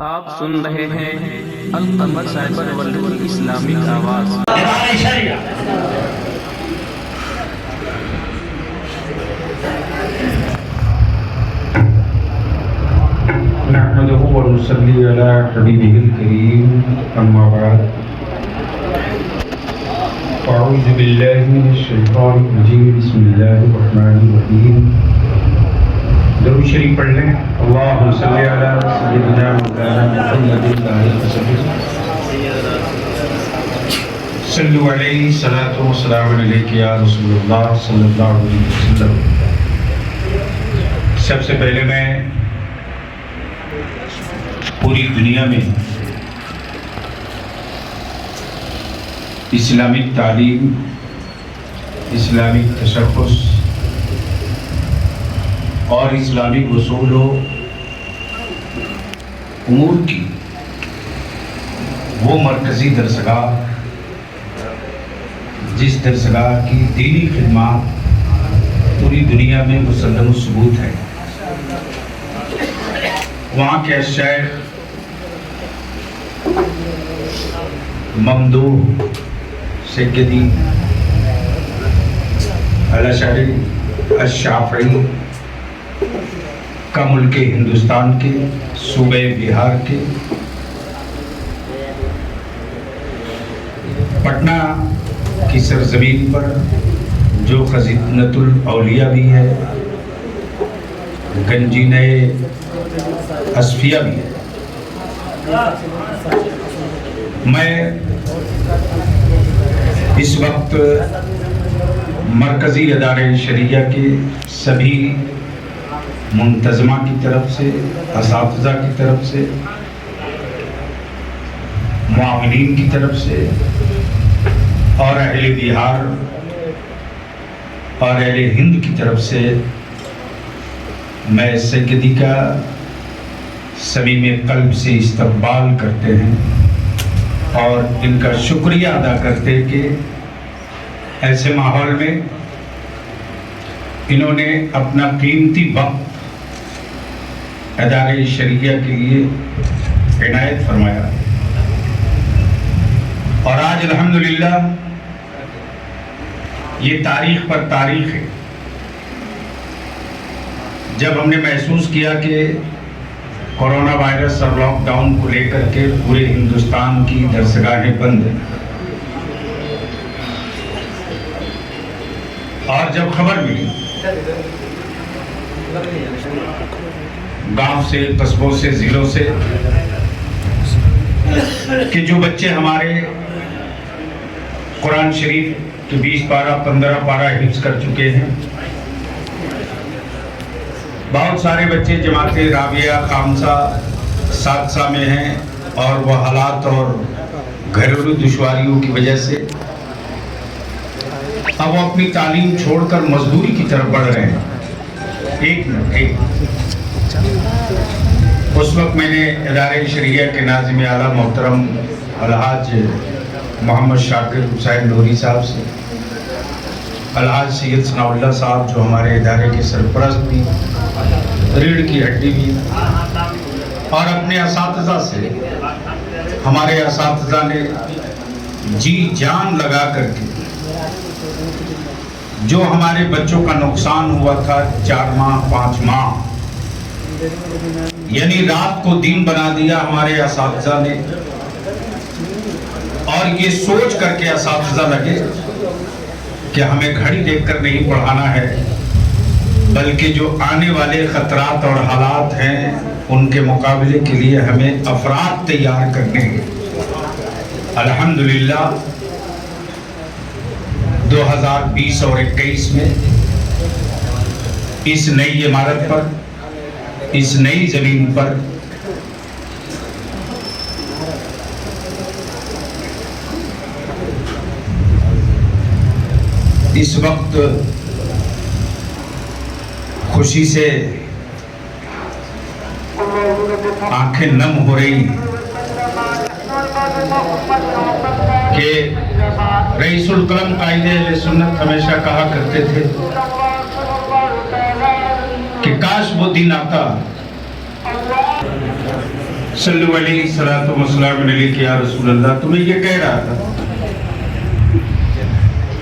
آپ سن رہے ہیں القمر سائبر ورلڈ کی اسلامک آواز۔ نحمده ونصلي على حبيبه الكريم أما بعد أعوذ بالله من الشيطان الرجيم بسم الله الرحمن الرحيم درود شریف پڑھ لیں۔ اللهم صل على سيدنا مولانا محمد صلوا علیہ صلاۃ و سلام علیک یا رسول اللہ صلی اللہ علیہ وسلم۔ سب سے پہلے میں پوری دنیا میں اسلامک تعلیم، اسلامک تشخص اور اسلامک اصول و امور کی وہ مرکزی درسگاہ، جس درسگاہ کی دینی خدمات پوری دنیا میں مسلم و ثبوت ہے، وہاں کے شیخ ممدوح سیدی الاشعری الشافعی کا ملک ہندوستان کے صوبہ بہار کے پٹنہ کی سرزمین پر جو خزینۃ الاولیاء بھی ہے، گنجینہ اصفیہ بھی ہے، میں اس وقت مرکزی ادارے شریعہ کے سبھی منتظمہ کی طرف سے، اساتذہ کی طرف سے، معاونین کی طرف سے اور اہل بہار اور اہل ہند کی طرف سے میں سیدی کا صمیم قلب سے استقبال کرتے ہیں اور ان کا شکریہ ادا کرتے کہ ایسے ماحول میں انہوں نے اپنا قیمتی وقت ادارے شریعہ کے لیے عنایت فرمایا، اور آج الحمدللہ یہ تاریخ پر تاریخ ہے جب ہم نے محسوس کیا کہ کورونا وائرس اور لاک ڈاؤن کو لے کر کے پورے ہندوستان کی درسگاہیں بند ہیں، اور جب خبر ملی گاؤں سے، قصبوں سے، ضلعوں سے کہ جو بچے ہمارے قرآن شریف کے 20 پارہ 15 پارہ حفظ کر چکے ہیں، بہت سارے بچے جماعت رابعہ خامسہ سادسہ میں ہیں اور وہ حالات اور گھریلو دشواریوں کی وجہ سے اب وہ اپنی تعلیم چھوڑ کر مزدوری کی طرف بڑھ رہے ہیں۔ ایک اس وقت میں نے ادارے شریعہ کے ناظم اعلیٰ محترم الحاج محمد شاکر حسین نوری صاحب سے، الحاج سید ثناء اللہ صاحب جو ہمارے ادارے کے سرپرست بھی، ریڑھ کی ہڈی بھی، اور اپنے اساتذہ سے، ہمارے اساتذہ نے جی جان لگا کر کے جو ہمارے بچوں کا نقصان ہوا تھا 4 ماہ 5 ماہ، یعنی رات کو دن بنا دیا ہمارے اساتذہ نے، اور یہ سوچ کر کے اساتذہ لگے کہ ہمیں گھڑی دیکھ کر نہیں پڑھانا ہے، بلکہ جو آنے والے خطرات اور حالات ہیں ان کے مقابلے کے لیے ہمیں افراد تیار کرنے ہیں۔ الحمدللہ 2020 اور 21 میں اس نئی عمارت پر، اس نئی زمین پر اس وقت خوشی سے آنکھیں نم ہو رہی کہ رئیس القلم قائد اہل سنت ہمیشہ کہا کرتے تھے کہ کاش وہ دن آتا صلو علیہ الصلوۃ والسلام علیک یا رسول اللہ. تمہیں یہ کہہ رہا تھا.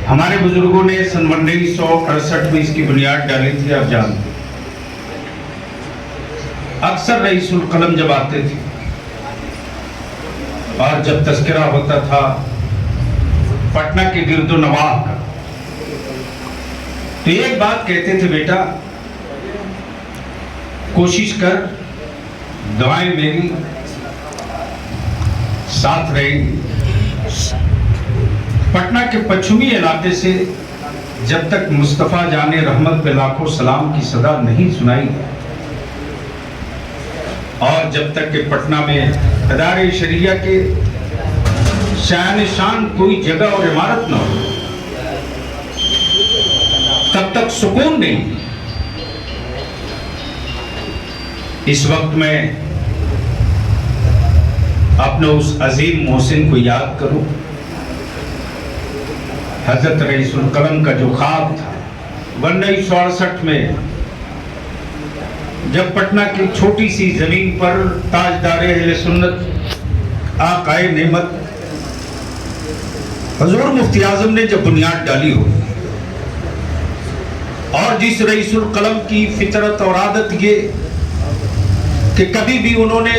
ہمارے بزرگوں نے سن 1968 میں اس کی بنیاد ڈالی تھی. آپ جانتے اکثر رئیس القلم جب آتے تھے اور جب تذکرہ ہوتا تھا پٹنہ کے گرد و نواح کا، تو ایک بات کہتے تھے، بیٹا کوشش کر، دعائیں میری ساتھ رہیں گی. پٹنہ کے پچھمی علاقے سے جب تک مصطفیٰ جان رحمت پہ لاکھوں سلام کی صدا نہیں سنائی، اور جب تک کہ پٹنہ میں ادارے شریعہ کے شان شان کوئی جگہ اور عمارت نہ ہو، تب تک سکون نہیں. اس وقت میں اپنے اس عظیم محسن کو یاد کروں. حضرت رئیس القلم کا جو خواب تھا 1968 میں، جب پٹنہ کی چھوٹی سی زمین پر تاجدار اہل سنت آقائے نعمت حضور مفتی اعظم نے جب بنیاد ڈالی ہو، اور جس رئیس القلم کی فطرت اور عادت یہ کہ کبھی بھی انہوں نے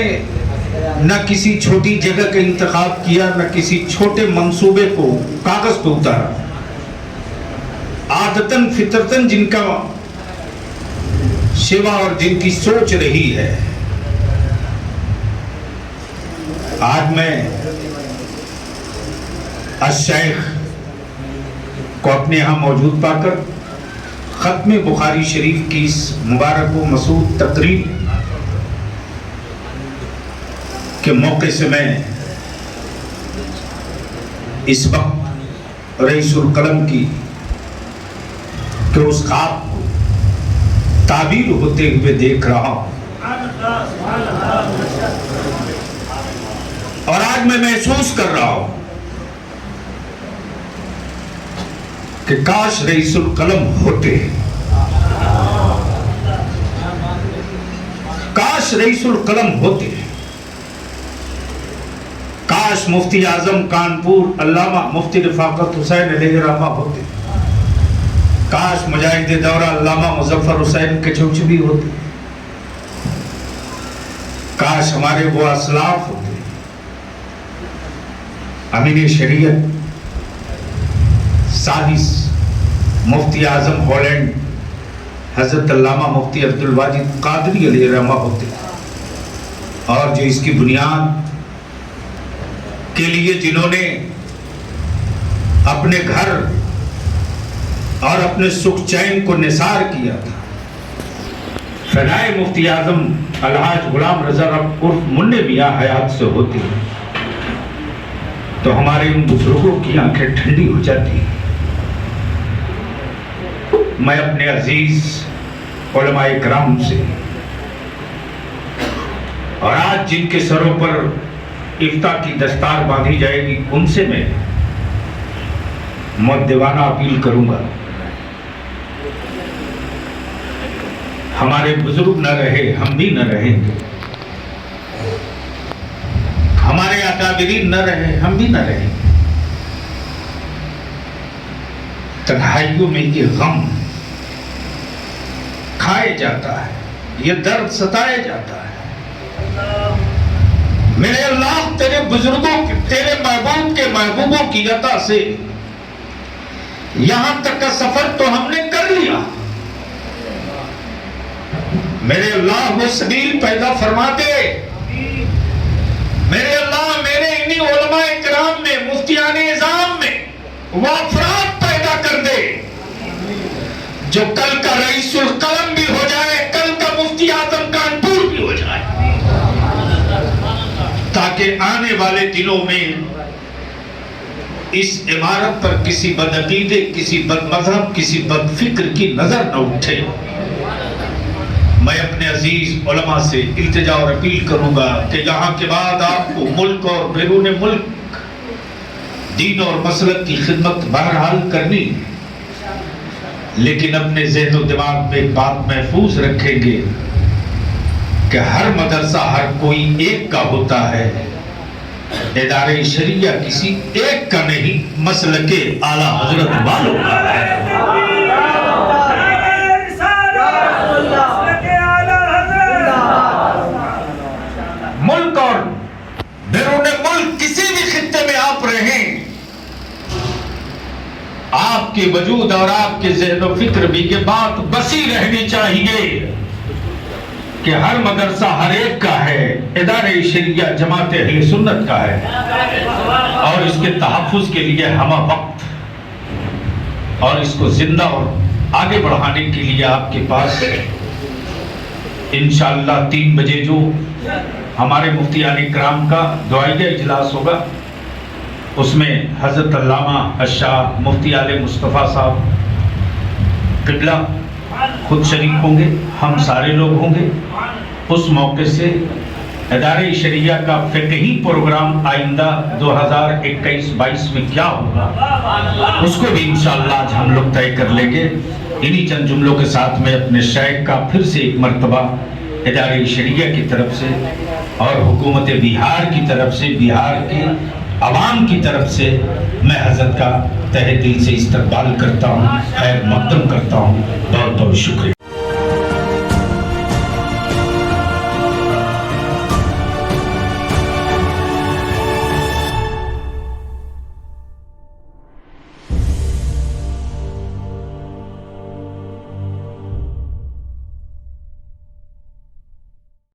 نہ کسی چھوٹی جگہ کا انتخاب کیا، نہ کسی چھوٹے منصوبے کو کاغذ پہ اتارا. عادتاً فطرتاً جن کا شیوا اور جن کی سوچ رہی ہے. آج میں الشیخ کو اپنے یہاں موجود پا کر ختم بخاری شریف کی اس مبارک و مسعود تقریب کے موقع سے میں اس وقت رئیس القلم کی کہ اس خواب کو تعبیر ہوتے ہوئے دیکھ رہا ہوں. اور آج میں محسوس کر رہا ہوں کہ کاش رئیس القلم ہوتے، کاش رئیس القلم ہوتے، کاش مفتی اعظم کانپور علامہ مفتی رفاقت حسین علیہ رحمہ ہوتے، کاش مجاہد دورہ علامہ مظفر حسین کچوچبی ہوتے، کاش ہمارے وہ اسلاف ہوتے، امین شریعت سادس مفتی اعظم ہالینڈ حضرت علامہ مفتی عبدالواجد قادری علیہ رحمہ ہوتے، اور جو اس کی بنیاد کے لیے جنہوں نے اپنے گھر اور اپنے سکھ چین کو نثار کیا تھا. فدائے مفتی اعظم الحاج غلام رضا عرف منع میاں حیات سے ہوتے تو ہمارے ان بزرگوں کی آنکھیں ٹھنڈی ہو جاتی. میں اپنے عزیز علماء کرام سے اور آج جن کے سروں پر افتاء کی دستار باندھی جائے گی ان سے میں مؤدبانہ اپیل کروں گا، ہمارے بزرگ نہ رہے ہم بھی نہ رہیں گے، ہمارے اکابرین نہ رہے ہم بھی نہ رہیں گے. تنہائیوں میں یہ غم کھائے جاتا ہے، یہ درد ستائے جاتا ہے. میرے اللہ تیرے بزرگوں تیرے محبوب کے محبوبوں کی عطا سے یہاں تک کا سفر تو ہم نے کر لیا. میرے اللہ وہ سبیل پیدا فرما دے. میرے اللہ میرے انہی علماء کرام میں مفتیان اعظام میں وہ افراد پیدا کر دے جو کل کا رئیس القلم بھی ہو جائے، کل کا مفتی اعظم کانپور بھی ہو جائے، تاکہ آنے والے دنوں میں اس عمارت پر کسی بدعقیدے، کسی بد مذہب، کسی بد فکر کی نظر نہ اٹھے. میں اپنے عزیز علماء سے التجا اور اپیل کروں گا کہ یہاں کے بعد آپ کو ملک اور بیرون ملک دین اور مسلک کی خدمت بہرحال کرنی، لیکن اپنے ذہن و دماغ میں ایک بات محفوظ رکھیں گے کہ ہر مدرسہ ہر کوئی ایک کا ہوتا ہے، ادارے شریعہ کسی ایک کا نہیں، مسلک اعلیٰ حضرت والوں کا ہے۔ ملک اور بیرون ملک کسی بھی خطے میں آپ رہیں، آپ کے وجود اور آپ کے ذہن و فکر بھی یہ بات وسیع رہنی چاہیے کہ ہر مدرسہ ہر ایک کا ہے، ادارے شریعہ جماعت اہل سنت کا ہے، اور اس کے تحفظ کے لیے ہمہ وقت اور اس کو زندہ اور آگے بڑھانے کے لیے آپ کے پاس انشاءاللہ 3 بجے جو ہمارے مفتیان اکرام کا دعائیہ اجلاس ہوگا، اس میں حضرت علامہ الشاہ مفتی آل مصطفیٰ صاحب قبلہ خود شریک ہوں گے، ہم سارے لوگ ہوں گے۔ اس موقع سے ادارے شریعہ کا فقہی پروگرام آئندہ 2021-22 میں کیا ہوگا، اس کو بھی انشاءاللہ آج ہم لوگ طے کر لیں گے۔ انہی چند جملوں کے ساتھ میں اپنے شیخ کا پھر سے ایک مرتبہ ادارے شریعہ کی طرف سے اور حکومت بہار کی طرف سے، بہار کے عوام کی طرف سے میں حضرت کا تہہ دل سے استقبال کرتا ہوں، خیر مقدم کرتا ہوں۔ بہت بہت شکریہ۔